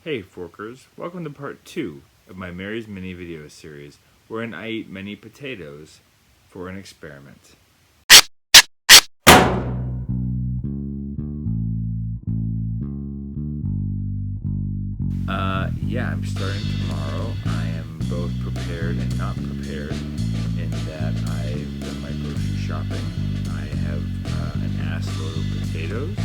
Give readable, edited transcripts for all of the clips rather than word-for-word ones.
Hey Forkers, welcome to part 2 of my Mary's Mini video series, wherein I eat many potatoes for an experiment. Yeah, I'm starting tomorrow. I am both prepared and not prepared in that I've done my grocery shopping. I have an ass load of potatoes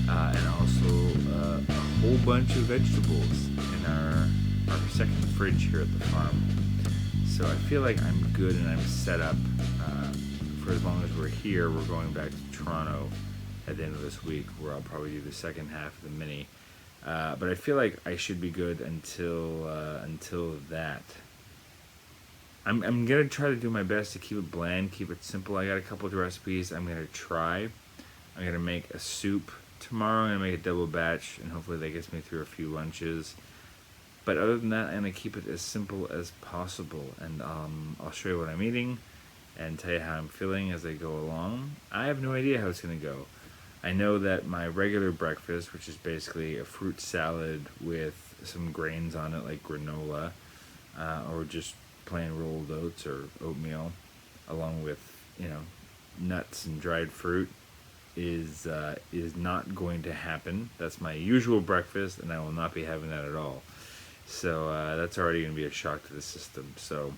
and also a whole bunch of vegetables in our second fridge here at the farm. So I feel like I'm good and I'm set up for as long as we're here. We're going back to Toronto at the end of this week, where I'll probably do the second half of the mini. But I feel like I should be good until that. I'm gonna try to do my best to keep it bland, keep it simple. I got a couple of recipes I'm gonna try. I'm gonna make a soup tomorrow. I'm gonna make a double batch, and hopefully that gets me through a few lunches. But other than that, I'm gonna keep it as simple as possible, and I'll show you what I'm eating and tell you how I'm feeling as I go along. I have no idea how it's gonna go. I know that my regular breakfast, which is basically a fruit salad with some grains on it like granola, or just plain rolled oats or oatmeal, along with, nuts and dried fruit, is not going to happen. That's my usual breakfast, and I will not be having that at all. So that's already going to be a shock to the system. So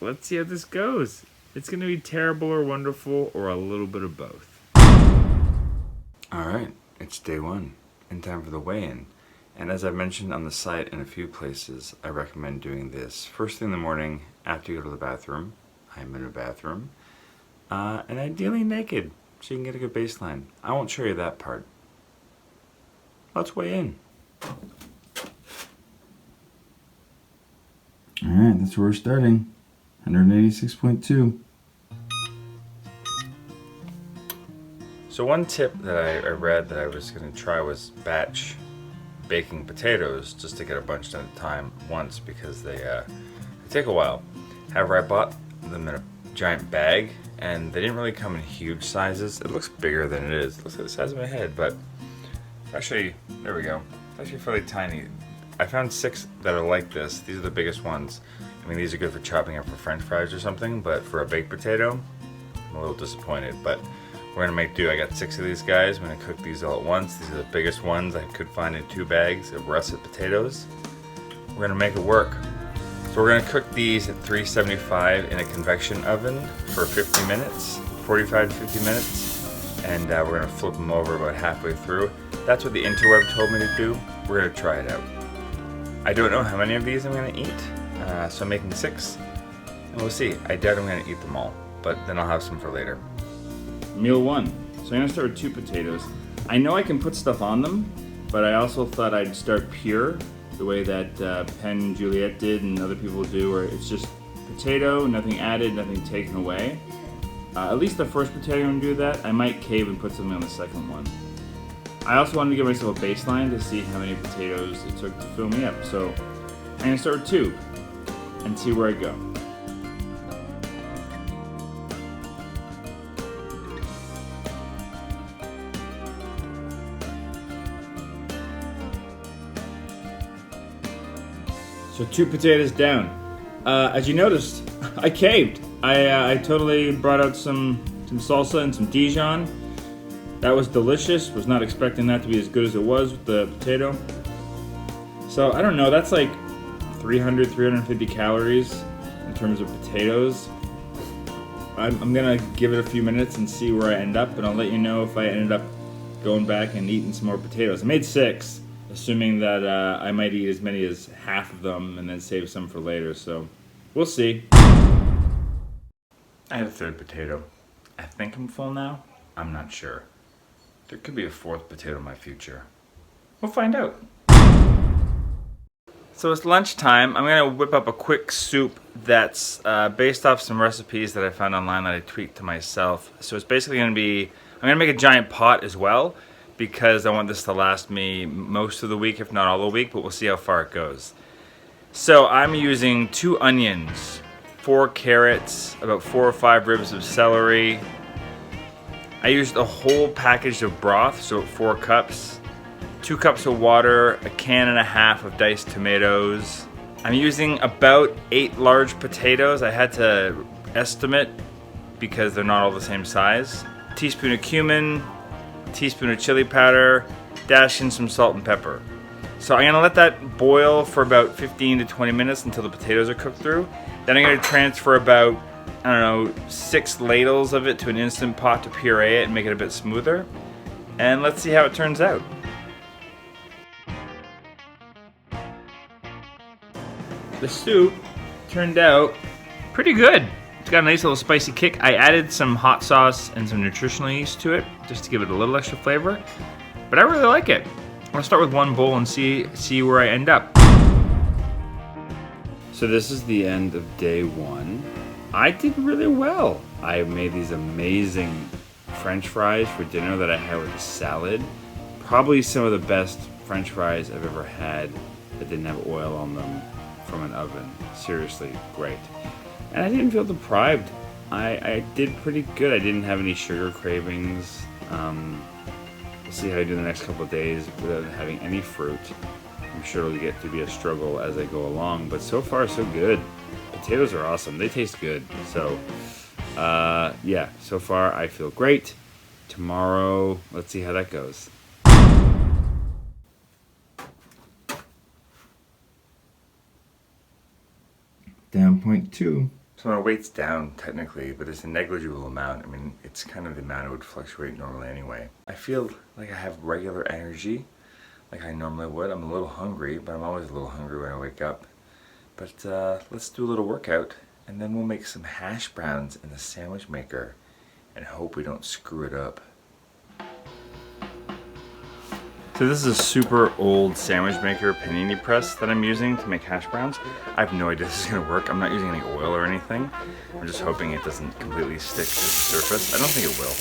let's see how this goes. It's going to be terrible or wonderful or a little bit of both. Alright, it's day one, and time for the weigh-in. And as I've mentioned on the site in a few places, I recommend doing this first thing in the morning after you go to the bathroom. I'm in a bathroom. And ideally naked, so you can get a good baseline. I won't show you that part. Let's weigh in. Alright, that's where we're starting. 186.2. So one tip that I read that I was going to try was batch baking potatoes, just to get a bunch done at a time once, because they take a while. However, I bought them in a giant bag, and they didn't really come in huge sizes. It looks bigger than it is. It looks like the size of my head, but actually, there we go. It's actually fairly tiny. I found 6 that are like this. These are the biggest ones. I mean, these are good for chopping up for French fries or something, but for a baked potato, I'm a little disappointed. But we're gonna make do. I got 6 of these guys. I'm gonna cook these all at once. These are the biggest ones I could find in 2 bags of russet potatoes. We're gonna make it work. So we're gonna cook these at 375 in a convection oven for 50 minutes, 45 to 50 minutes. And we're gonna flip them over about halfway through. That's what the interweb told me to do. We're gonna try it out. I don't know how many of these I'm gonna eat, so I'm making 6, and we'll see. I doubt I'm gonna eat them all, but then I'll have some for later. Meal 1. So I'm gonna start with 2 potatoes. I know I can put stuff on them, but I also thought I'd start pure, the way that Penn and Juliet did and other people do, where it's just potato, nothing added, nothing taken away. At least the first potato I'm gonna do that. I might cave and put something on the second one. I also wanted to give myself a baseline to see how many potatoes it took to fill me up. So I'm gonna start with 2 and see where I go. So 2 potatoes down. As you noticed, I caved. I totally brought out some salsa and some Dijon. That was delicious. Was not expecting that to be as good as it was with the potato. So I don't know, that's like 300, 350 calories in terms of potatoes. I'm gonna give it a few minutes and see where I end up, and I'll let you know if I ended up going back and eating some more potatoes. I made 6. Assuming that I might eat as many as half of them and then save some for later, so we'll see. I had a 3rd potato. I think I'm full now. I'm not sure. There could be a 4th potato in my future. We'll find out. So it's lunchtime. I'm gonna whip up a quick soup that's based off some recipes that I found online that I tweaked to myself. So it's basically gonna be, I'm gonna make a giant pot as well, because I want this to last me most of the week, if not all the week, but we'll see how far it goes. So I'm using 2 onions, 4 carrots, about 4 or 5 ribs of celery. I used a whole package of broth, so 4 cups, 2 cups of water, a can and a half of diced tomatoes. I'm using about 8 large potatoes. I had to estimate because they're not all the same size. A teaspoon of cumin, a teaspoon of chili powder, dash in some salt and pepper. So I'm gonna let that boil for about 15 to 20 minutes until the potatoes are cooked through. Then I'm gonna transfer about, I don't know, 6 ladles of it to an Instant Pot to puree it and make it a bit smoother. And let's see how it turns out. The soup turned out pretty good. It's got a nice little spicy kick. I added some hot sauce and some nutritional yeast to it just to give it a little extra flavor. But I really like it. I'm gonna start with one bowl and see where I end up. So this is the end of day 1. I did really well. I made these amazing French fries for dinner that I had with a salad. Probably some of the best French fries I've ever had that didn't have oil on them from an oven. Seriously, great. And I didn't feel deprived. I did pretty good. I didn't have any sugar cravings. We'll see how I do the next couple of days without having any fruit. I'm sure it'll get to be a struggle as I go along, but so far so good. Potatoes are awesome. They taste good. So, yeah, so far I feel great. Tomorrow, let's see how that goes. Down 0.2. So my weight's down technically, but it's a negligible amount. I mean, it's kind of the amount it would fluctuate normally anyway. I feel like I have regular energy, like I normally would. I'm a little hungry, but I'm always a little hungry when I wake up. But let's do a little workout, and then we'll make some hash browns in the sandwich maker, and hope we don't screw it up. So this is a super old sandwich maker panini press that I'm using to make hash browns. I have no idea if this is gonna work. I'm not using any oil or anything. I'm just hoping it doesn't completely stick to the surface. I don't think it will.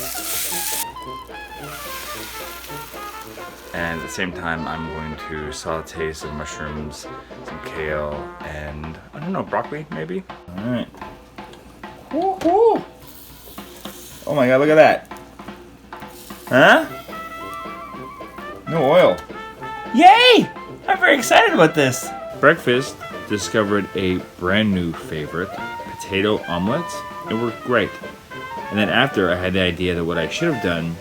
And at the same time, I'm going to saute some mushrooms, some kale, and I don't know, broccoli maybe? All right. Woo-hoo. Oh my God, look at that. Huh? No oil. Yay! I'm very excited about this. Breakfast discovered a brand new favorite, potato omelets. It worked great. And then after, I had the idea that what I should have done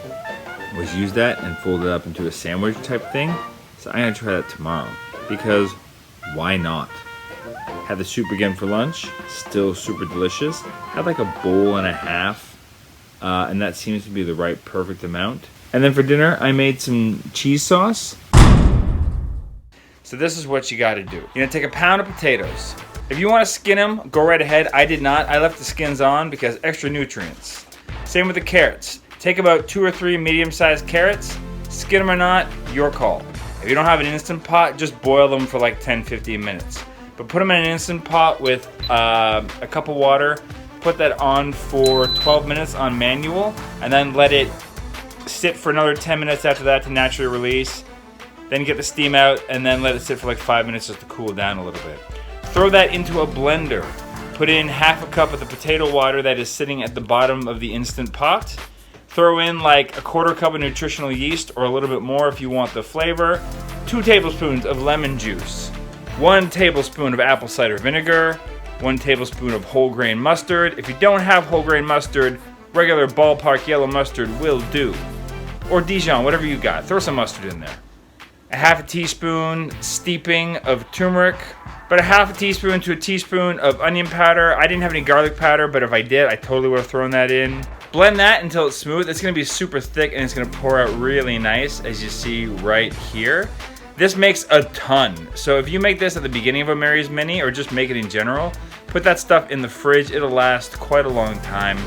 was use that and fold it up into a sandwich type thing. So I'm gonna try that tomorrow because why not? Had the soup again for lunch, still super delicious. Had like a bowl and a half, and that seems to be the right perfect amount. And then for dinner, I made some cheese sauce. So this is what you gotta do. You're gonna take a pound of potatoes. If you wanna skin them, go right ahead. I did not. I left the skins on because extra nutrients. Same with the carrots. Take about 2 or 3 medium-sized carrots. Skin them or not, your call. If you don't have an Instant Pot, just boil them for like 10-15 minutes. But put them in an Instant Pot with a cup of water. Put that on for 12 minutes on manual, and then let it sit for another 10 minutes after that to naturally release. Then get the steam out and then let it sit for like 5 minutes just to cool down a little bit. Throw that into a blender. Put in half a cup of the potato water that is sitting at the bottom of the Instant Pot. Throw in like a 1/4 cup of nutritional yeast or a little bit more if you want the flavor. 2 tablespoons of lemon juice. 1 tablespoon of apple cider vinegar. 1 tablespoon of whole grain mustard. If you don't have whole grain mustard, regular ballpark yellow mustard will do. Or Dijon, whatever you got. Throw some mustard in there. A half a teaspoon steeping of turmeric. About a half a teaspoon to a teaspoon of onion powder. I didn't have any garlic powder, but if I did, I totally would have thrown that in. Blend that until it's smooth. It's gonna be super thick and it's gonna pour out really nice, as you see right here. This makes a ton. So if you make this at the beginning of a Mary's Mini or just make it in general, put that stuff in the fridge. It'll last quite a long time.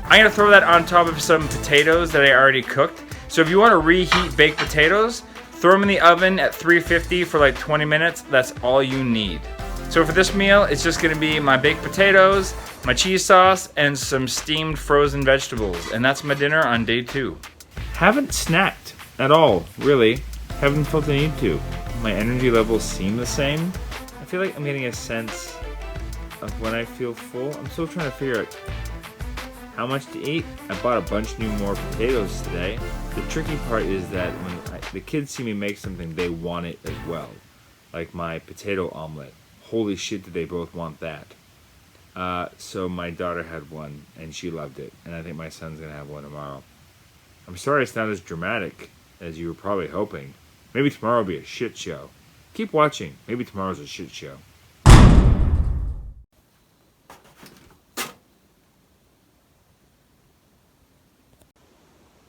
I'm gonna throw that on top of some potatoes that I already cooked. So if you wanna reheat baked potatoes, throw them in the oven at 350 for like 20 minutes. That's all you need. So for this meal, it's just gonna be my baked potatoes, my cheese sauce, and some steamed frozen vegetables. And that's my dinner on day 2. Haven't snacked at all, really. Haven't felt the need to. My energy levels seem the same. I feel like I'm getting a sense of when I feel full. I'm still trying to figure out how much to eat. I bought a bunch more potatoes today. The tricky part is that when the kids see me make something, they want it as well. Like my potato omelet. Holy shit, did they both want that. So my daughter had one, and she loved it. And I think my son's going to have one tomorrow. I'm sorry it's not as dramatic as you were probably hoping. Maybe tomorrow will be a shit show. Keep watching. Maybe tomorrow's a shit show.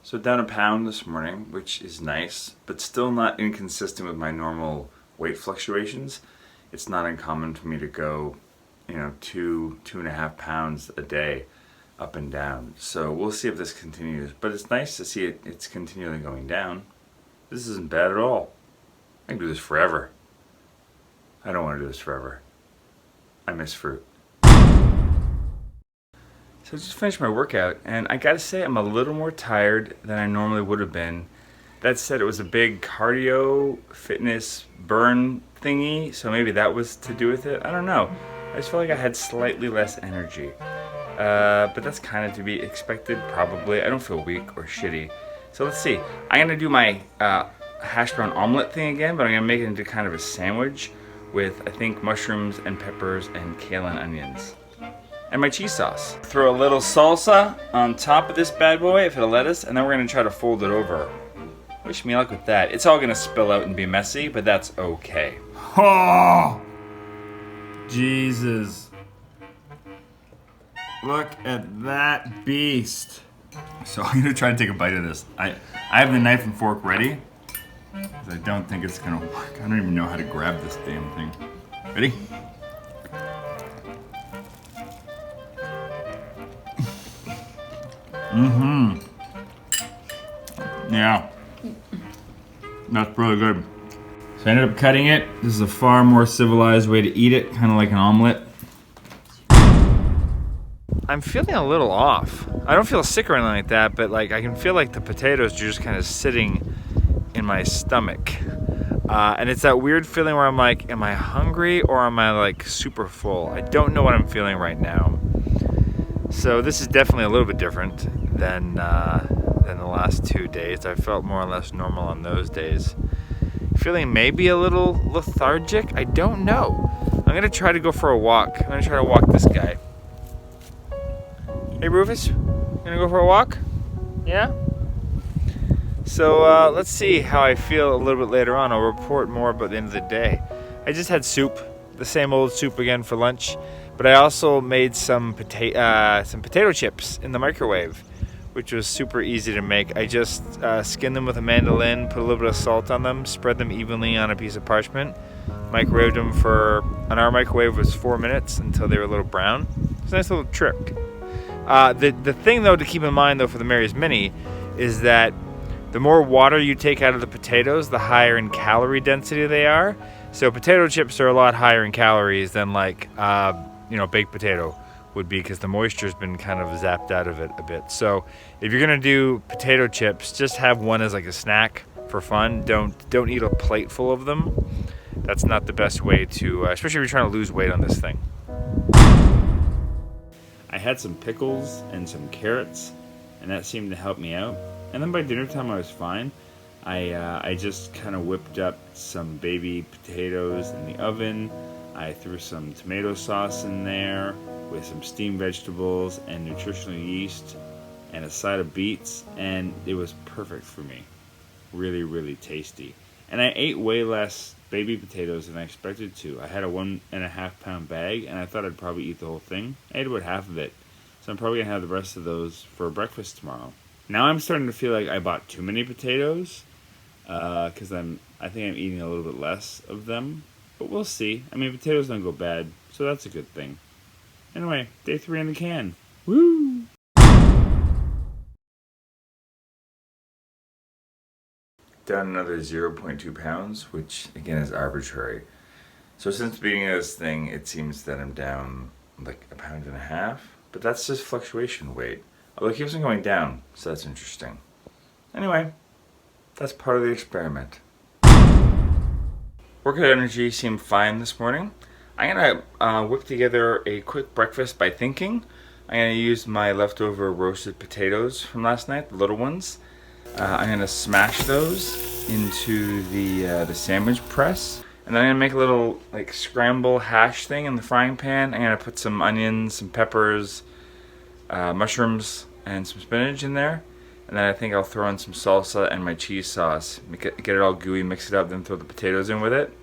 So down a pound this morning, which is nice, but still not inconsistent with my normal weight fluctuations. It's not uncommon for me to go, 2.5 pounds a day up and down. So we'll see if this continues, but it's nice to see it's continually going down. This isn't bad at all. I can do this forever. I don't want to do this forever. I miss fruit. So I just finished my workout, and I gotta say I'm a little more tired than I normally would have been. That said, it was a big cardio fitness burn thingy, so maybe that was to do with it. I don't know. I just felt like I had slightly less energy. But that's kind of to be expected, probably. I don't feel weak or shitty. So let's see. I'm gonna do my hash brown omelet thing again, but I'm gonna make it into kind of a sandwich with, I think, mushrooms and peppers and kale and onions. And my cheese sauce. Throw a little salsa on top of this bad boy, if it'll let us, and then we're gonna try to fold it over. Wish me luck with that. It's all gonna spill out and be messy, but that's okay. Oh! Jesus. Look at that beast. So I'm gonna try to take a bite of this. I have the knife and fork ready, because I don't think it's gonna work. I don't even know how to grab this damn thing. Ready? Yeah. That's really good. So I ended up cutting it. This is a far more civilized way to eat it, kind of like an omelet. I'm feeling a little off. I don't feel sick or anything like that, but like I can feel like the potatoes are just kind of sitting in my stomach. And it's that weird feeling where I'm like, am I hungry or am I like super full? I don't know what I'm feeling right now. So this is definitely a little bit different than the last 2 days. I felt more or less normal on those days. Feeling maybe a little lethargic. I don't know. I'm gonna try to go for a walk. I'm gonna try to walk this guy. Hey Rufus, gonna go for a walk? Yeah? So let's see how I feel a little bit later on. I'll report more about the end of the day. I just had soup, the same old soup again for lunch, but I also made some potato chips in the microwave, which was super easy to make. I just skinned them with a mandolin, put a little bit of salt on them, spread them evenly on a piece of parchment, microwaved them on our microwave was 4 minutes until they were a little brown. It's a nice little trick. The thing though to keep in mind though for the Mary's Mini is that the more water you take out of the potatoes, the higher in calorie density they are. So potato chips are a lot higher in calories than like baked potato would be, because the moisture's been kind of zapped out of it a bit. So if you're gonna do potato chips, just have one as like a snack for fun. Don't eat a plate full of them. That's not the best way to, especially if you're trying to lose weight on this thing. I had some pickles and some carrots, and that seemed to help me out. And then by dinner time I was fine. I just kind of whipped up some baby potatoes in the oven. I threw some tomato sauce in there with some steamed vegetables and nutritional yeast and a side of beets, and it was perfect for me. Really, really tasty. And I ate way less baby potatoes than I expected to. I had a 1.5 pound bag, and I thought I'd probably eat the whole thing. I ate about half of it, so I'm probably gonna have the rest of those for breakfast tomorrow. Now I'm starting to feel like I bought too many potatoes, because I think I'm eating a little bit less of them. But we'll see. I mean, potatoes don't go bad, so that's a good thing. Anyway, day 3 in the can. Woo! Down another 0.2 pounds, which again is arbitrary. So since the beginning of this thing, it seems that I'm down like 1.5 pounds, but that's just fluctuation weight. Although it keeps on going down, so that's interesting. Anyway, that's part of the experiment. Workout energy seemed fine this morning. I'm gonna whip together a quick breakfast by thinking. I'm gonna use my leftover roasted potatoes from last night, the little ones. I'm gonna smash those into the sandwich press, and then I'm gonna make a little like scramble hash thing in the frying pan. I'm gonna put some onions, some peppers, mushrooms, and some spinach in there. And then I think I'll throw in some salsa and my cheese sauce. Get it all gooey, mix it up, then throw the potatoes in with it.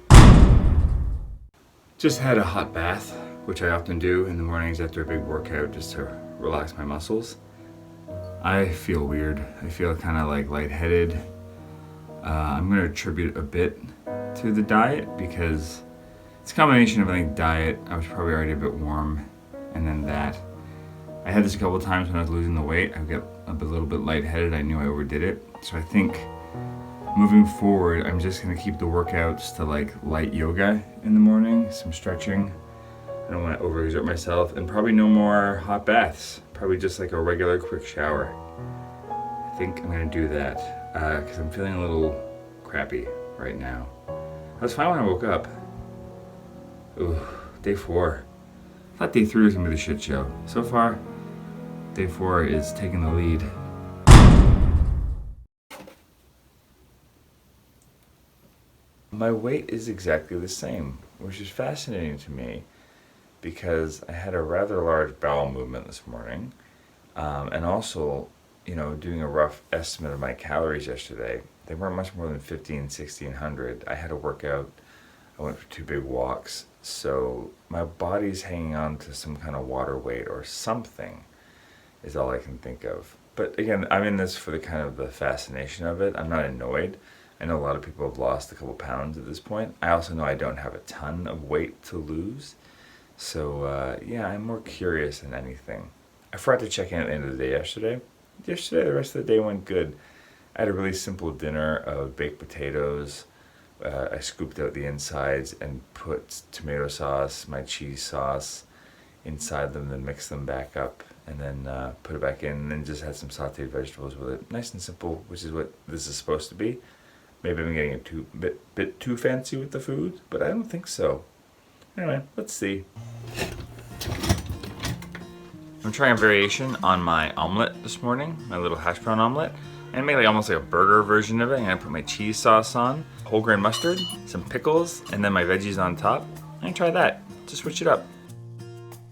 Just had a hot bath, which I often do in the mornings after a big workout just to relax my muscles. I feel weird. I feel kind of like lightheaded. I'm going to attribute a bit to the diet because it's a combination of, I think, diet. I was probably already a bit warm, and then that. I had this a couple of times when I was losing the weight. I got a little bit lightheaded. I knew I overdid it. So I think moving forward, I'm just going to keep the workouts to like light yoga in the morning, some stretching. I don't want to overexert myself, and probably no more hot baths. Probably just like a regular quick shower. I think I'm going to do that because I'm feeling a little crappy right now. I was fine when I woke up. Ooh, day 4. I thought day 3 was going to be the shit show. So far, day 4 is taking the lead. My weight is exactly the same, which is fascinating to me because I had a rather large bowel movement this morning, and also, doing a rough estimate of my calories yesterday, they weren't much more than 1,1600. I had a workout, I went for 2 big walks, so my body's hanging on to some kind of water weight or something is all I can think of. But again, I'm in this for the fascination of it. I'm not annoyed. I know a lot of people have lost a couple pounds at this point. I also know I don't have a ton of weight to lose. So, I'm more curious than anything. I forgot to check in at the end of the day yesterday. The rest of the day went good. I had a really simple dinner of baked potatoes. I scooped out the insides and put tomato sauce, my cheese sauce inside them, then mixed them back up, and then put it back in, and then just had some sauteed vegetables with it. Nice and simple, which is what this is supposed to be. Maybe I'm getting a bit too fancy with the food, but I don't think so. Anyway, let's see. I'm trying a variation on my omelet this morning, my little hash brown omelet. And make almost like a burger version of it. I'm gonna put my cheese sauce on, whole grain mustard, some pickles, and then my veggies on top. I'm gonna try that, to switch it up.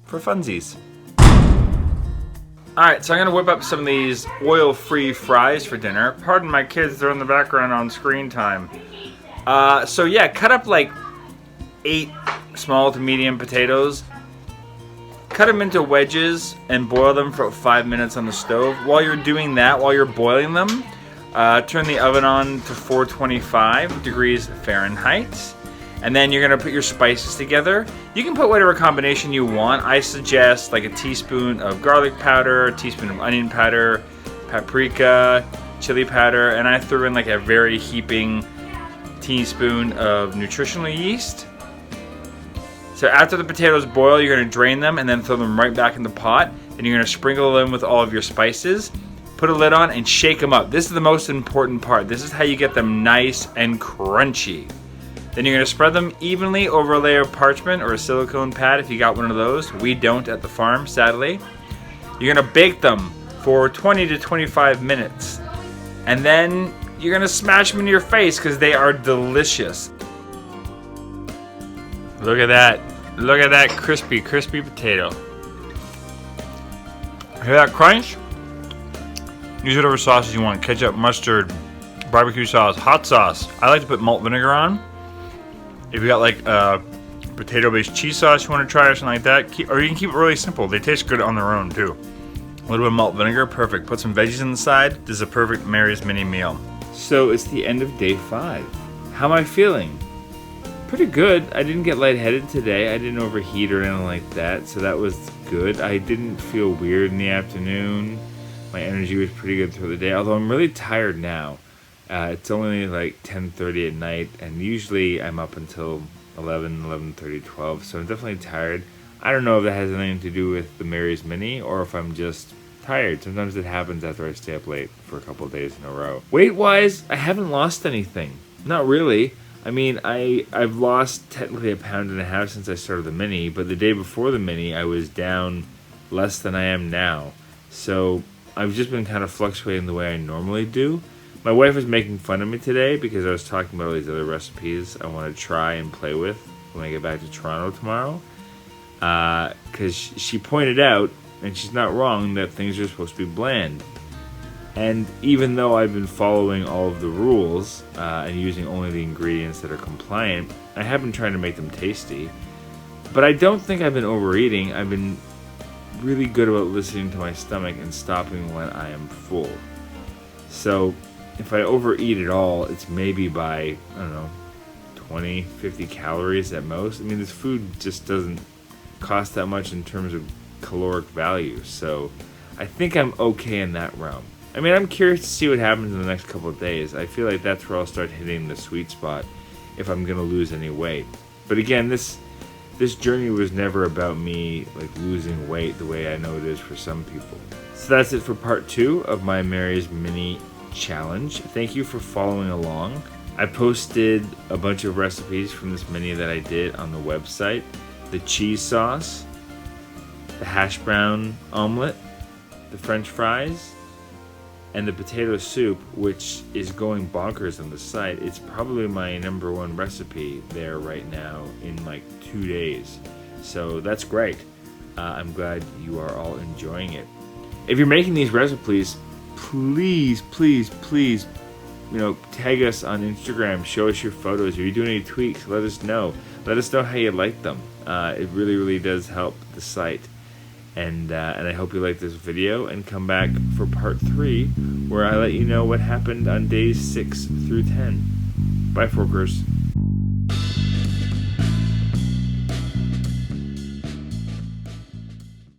For funsies. Alright, so I'm gonna whip up some of these oil-free fries for dinner. Pardon my kids, they're in the background on screen time. Cut up like 8 small to medium potatoes. Cut them into wedges and boil them for 5 minutes on the stove. While you're doing that, while you're boiling them, turn the oven on to 425 degrees Fahrenheit. And then you're gonna put your spices together. You can put whatever combination you want. I suggest like a teaspoon of garlic powder, a teaspoon of onion powder, paprika, chili powder, and I threw in like a very heaping teaspoon of nutritional yeast. So after the potatoes boil, you're gonna drain them and then throw them right back in the pot. Then you're gonna sprinkle them with all of your spices, put a lid on, and shake them up. This is the most important part. This is how you get them nice and crunchy. Then you're gonna spread them evenly over a layer of parchment or a silicone pad if you got one of those. We don't at the farm, sadly. You're gonna bake them for 20 to 25 minutes. And then you're gonna smash them in your face because they are delicious. Look at that. Look at that crispy potato. Hear that crunch? Use whatever sauces you want. Ketchup, mustard, barbecue sauce, hot sauce. I like to put malt vinegar on. If you got like potato-based cheese sauce you want to try or something like that, or you can keep it really simple. They taste good on their own too. A little bit of malt vinegar, perfect. Put some veggies on the side. This is a perfect Mary's mini meal. So it's the end of day 5. How am I feeling? Pretty good. I didn't get lightheaded today. I didn't overheat or anything like that, so that was good. I didn't feel weird in the afternoon. My energy was pretty good through the day, although I'm really tired now. It's only like 10:30 at night, and usually I'm up until 11:30, 12, so I'm definitely tired. I don't know if that has anything to do with the Mary's Mini or if I'm just tired. Sometimes it happens after I stay up late for a couple of days in a row. Weight-wise, I haven't lost anything. Not really. I mean, I've lost technically 1.5 pounds since I started the Mini, but the day before the Mini, I was down less than I am now. So I've just been kind of fluctuating the way I normally do. My wife was making fun of me today because I was talking about all these other recipes I want to try and play with when I get back to Toronto tomorrow. Because she pointed out, and she's not wrong, that things are supposed to be bland. And even though I've been following all of the rules and using only the ingredients that are compliant, I have been trying to make them tasty. But I don't think I've been overeating. I've been really good about listening to my stomach and stopping when I am full. So if I overeat at all, it's maybe by, I don't know, 20, 50 calories at most. I mean, this food just doesn't cost that much in terms of caloric value. So I think I'm okay in that realm. I mean, I'm curious to see what happens in the next couple of days. I feel like that's where I'll start hitting the sweet spot if I'm going to lose any weight. But again, this journey was never about me like losing weight the way I know it is for some people. So that's it for part 2 of my Mary's Mini Challenge. Thank you for following along. I posted a bunch of recipes from this mini that I did on the website. The cheese sauce, the hash brown omelet, the french fries, and the potato soup, which is going bonkers on the site. It's probably my #1 recipe there right now in like 2 days. So that's great. I'm glad you are all enjoying it. If you're making these recipes, please, tag us on Instagram, show us your photos. If you're doing any tweaks, let us know. Let us know how you like them. It really does help the site. And I hope you like this video and come back for part 3 where I let you know what happened on days 6 through 10. Bye, Forkers.